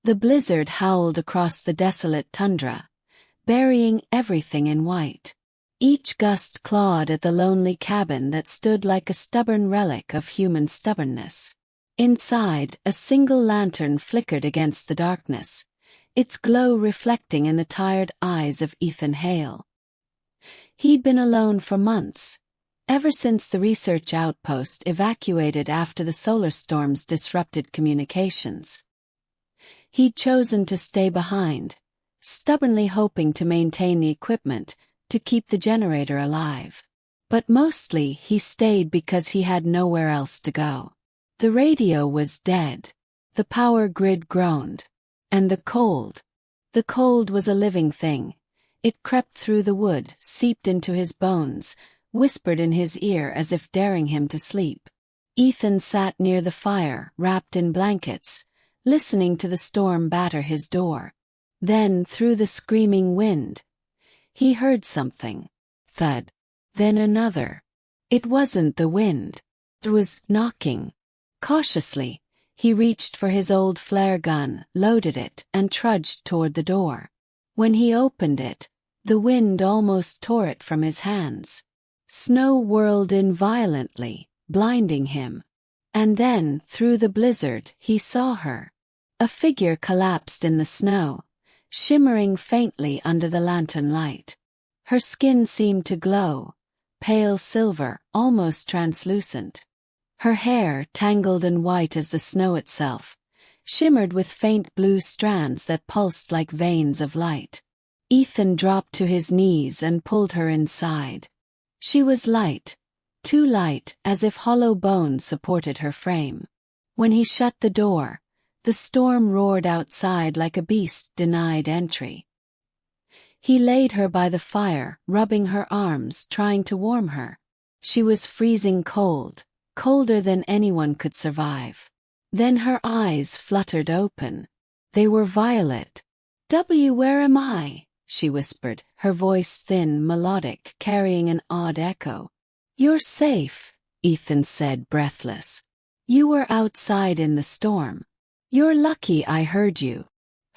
The blizzard howled across the desolate tundra, burying everything in white. Each gust clawed at the lonely cabin that stood like a stubborn relic of human stubbornness. Inside, a single lantern flickered against the darkness, its glow reflecting in the tired eyes of Ethan Hale. He'd been alone for months, ever since the research outpost evacuated after the solar storms disrupted communications. He'd chosen to stay behind, stubbornly hoping to maintain the equipment to keep the generator alive. But mostly he stayed because he had nowhere else to go. The radio was dead. The power grid groaned. And the cold was a living thing. It crept through the wood, seeped into his bones, whispered in his ear as if daring him to sleep. Ethan sat near the fire, wrapped in blankets, listening to the storm batter his door. Then, through the screaming wind, he heard something. Thud. Then another. It wasn't the wind. It was knocking. Cautiously, he reached for his old flare gun, loaded it, and trudged toward the door. When he opened it, the wind almost tore it from his hands. Snow whirled in violently, blinding him. And then, through the blizzard, he saw her. A figure collapsed in the snow, shimmering faintly under the lantern light. Her skin seemed to glow, pale silver, almost translucent. Her hair, tangled and white as the snow itself, shimmered with faint blue strands that pulsed like veins of light. Ethan dropped to his knees and pulled her inside. She was light, too light, as if hollow bones supported her frame. When he shut the door, the storm roared outside like a beast denied entry. He laid her by the fire, rubbing her arms, trying to warm her. She was freezing cold, colder than anyone could survive. Then her eyes fluttered open. They were violet. Where am I?" she whispered, her voice thin, melodic, carrying an odd echo. "You're safe," Ethan said, breathless. "You were outside in the storm. You're lucky I heard you."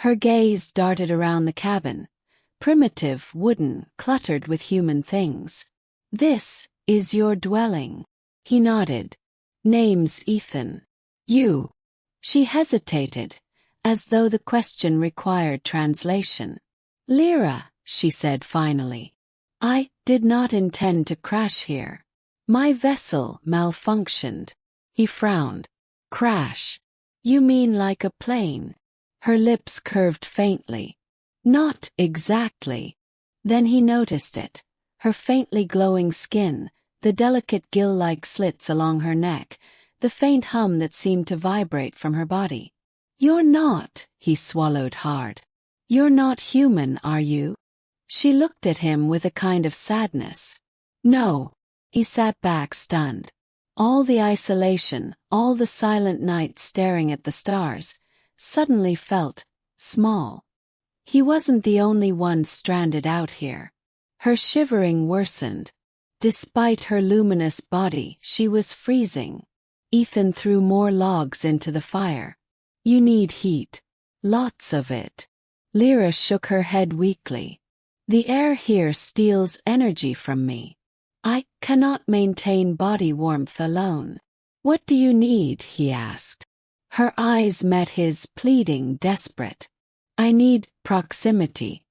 Her gaze darted around the cabin, primitive, wooden, cluttered with human things. "This is your dwelling." He nodded. "Name's Ethan." "You." She hesitated, as though the question required translation. "Lira," she said finally. "I did not intend to crash here. My vessel malfunctioned." He frowned. "Crash? You mean like a plane?" Her lips curved faintly. "Not exactly." Then he noticed it. Her faintly glowing skin, the delicate gill-like slits along her neck, the faint hum that seemed to vibrate from her body. "You're not," he swallowed hard. "You're not human, are you?" She looked at him with a kind of sadness. "No." He sat back stunned. All the isolation, all the silent night staring at the stars, suddenly felt small. He wasn't the only one stranded out here. Her shivering worsened. Despite her luminous body, she was freezing. Ethan threw more logs into the fire. "You need heat. Lots of it." Lira shook her head weakly. "The air here steals energy from me. I cannot maintain body warmth alone." "What do you need?" he asked. Her eyes met his, pleading, desperate. "I need proximity.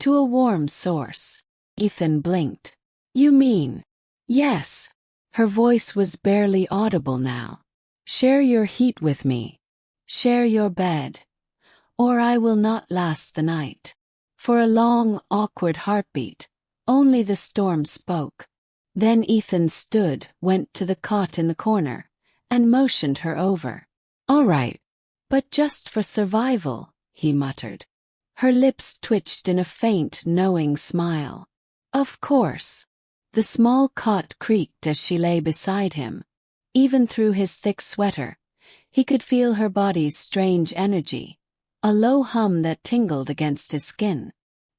To a warm source." Ethan blinked. "You mean?" "Yes." Her voice was barely audible now. "Share your heat with me. Share your bed. Or I will not last the night." For a long, awkward heartbeat, only the storm spoke. Then Ethan stood, went to the cot in the corner, and motioned her over. "All right. But just for survival," he muttered. Her lips twitched in a faint, knowing smile. "Of course." The small cot creaked as she lay beside him. Even through his thick sweater, he could feel her body's strange energy, a low hum that tingled against his skin.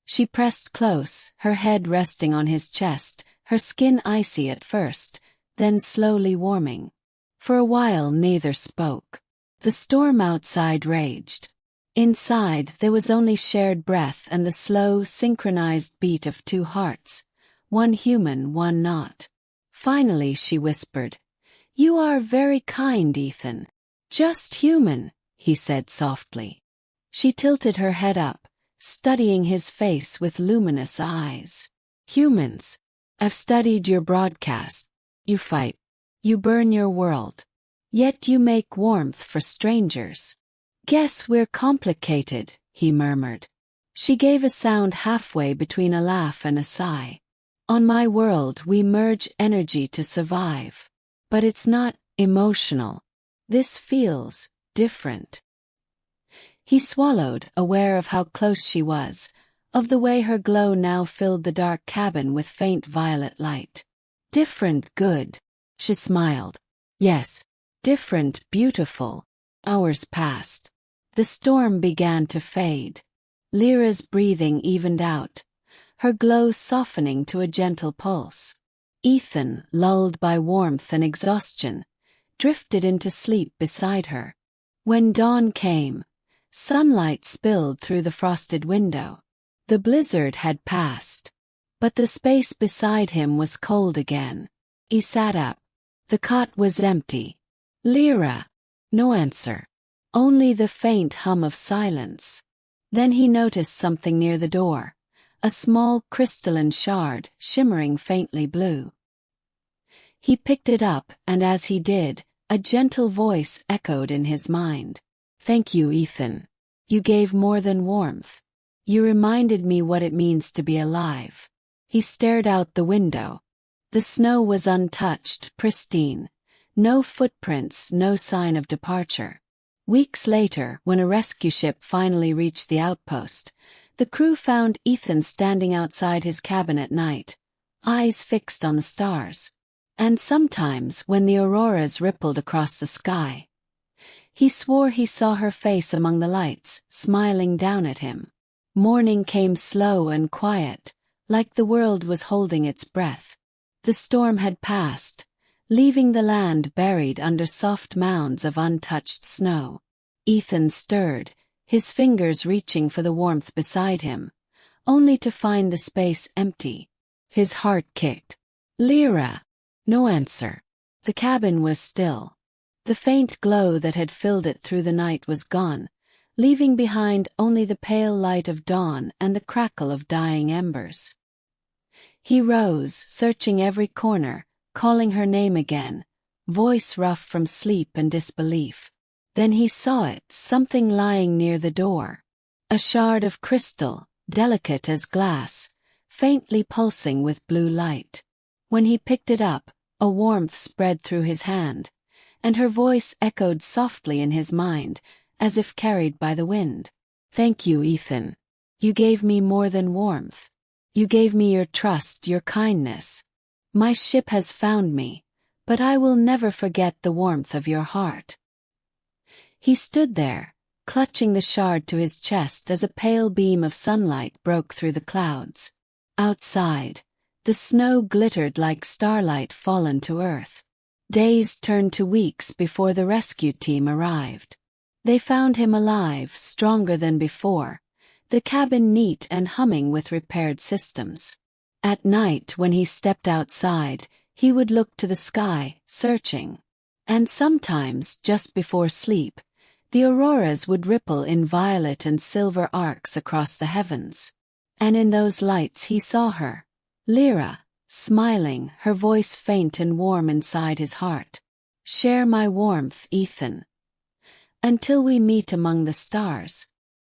She pressed close, her head resting on his chest, her skin icy at first, then slowly warming. For a while neither spoke. The storm outside raged. Inside, there was only shared breath and the slow, synchronized beat of two hearts, one human, one not. Finally, she whispered, "You are very kind, Ethan." "Just human," he said softly. She tilted her head up, studying his face with luminous eyes. "Humans. I've studied your broadcast. You fight. You burn your world. Yet you make warmth for strangers. Guess we're complicated," he murmured. She gave a sound halfway between a laugh and a sigh. "On my world we merge energy to survive. But it's not emotional. This feels different." He swallowed, aware of how close she was, of the way her glow now filled the dark cabin with faint violet light. "Different, good," she smiled. "Yes, different, beautiful." Hours passed. The storm began to fade. Lyra's breathing evened out, her glow softening to a gentle pulse. Ethan, lulled by warmth and exhaustion, drifted into sleep beside her. When dawn came, sunlight spilled through the frosted window. The blizzard had passed, but the space beside him was cold again. He sat up. The cot was empty. "Lira." No answer. Only the faint hum of silence. Then he noticed something near the door, a small crystalline shard shimmering faintly blue. He picked it up, and as he did, a gentle voice echoed in his mind. "Thank you, Ethan. You gave more than warmth. You reminded me what it means to be alive." He stared out the window. The snow was untouched, pristine. No footprints, no sign of departure. Weeks later, when a rescue ship finally reached the outpost, the crew found Ethan standing outside his cabin at night, eyes fixed on the stars. And sometimes, when the auroras rippled across the sky, he swore he saw her face among the lights, smiling down at him. Morning came slow and quiet, like the world was holding its breath. The storm had passed, leaving the land buried under soft mounds of untouched snow. Ethan stirred, his fingers reaching for the warmth beside him, only to find the space empty. His heart kicked. "Lira." No answer. The cabin was still. The faint glow that had filled it through the night was gone, leaving behind only the pale light of dawn and the crackle of dying embers. He rose, searching every corner, calling her name again, voice rough from sleep and disbelief. Then he saw it, something lying near the door. A shard of crystal, delicate as glass, faintly pulsing with blue light. When he picked it up, a warmth spread through his hand, and her voice echoed softly in his mind, as if carried by the wind. "Thank you, Ethan. You gave me more than warmth. You gave me your trust, your kindness. My ship has found me, but I will never forget the warmth of your heart." He stood there, clutching the shard to his chest as a pale beam of sunlight broke through the clouds. Outside, the snow glittered like starlight fallen to earth. Days turned to weeks before the rescue team arrived. They found him alive, stronger than before, the cabin neat and humming with repaired systems. At night, when he stepped outside, he would look to the sky, searching. And sometimes, just before sleep, the auroras would ripple in violet and silver arcs across the heavens. And in those lights he saw her, Lira, smiling, her voice faint and warm inside his heart. "Share my warmth, Ethan. Until we meet among the stars."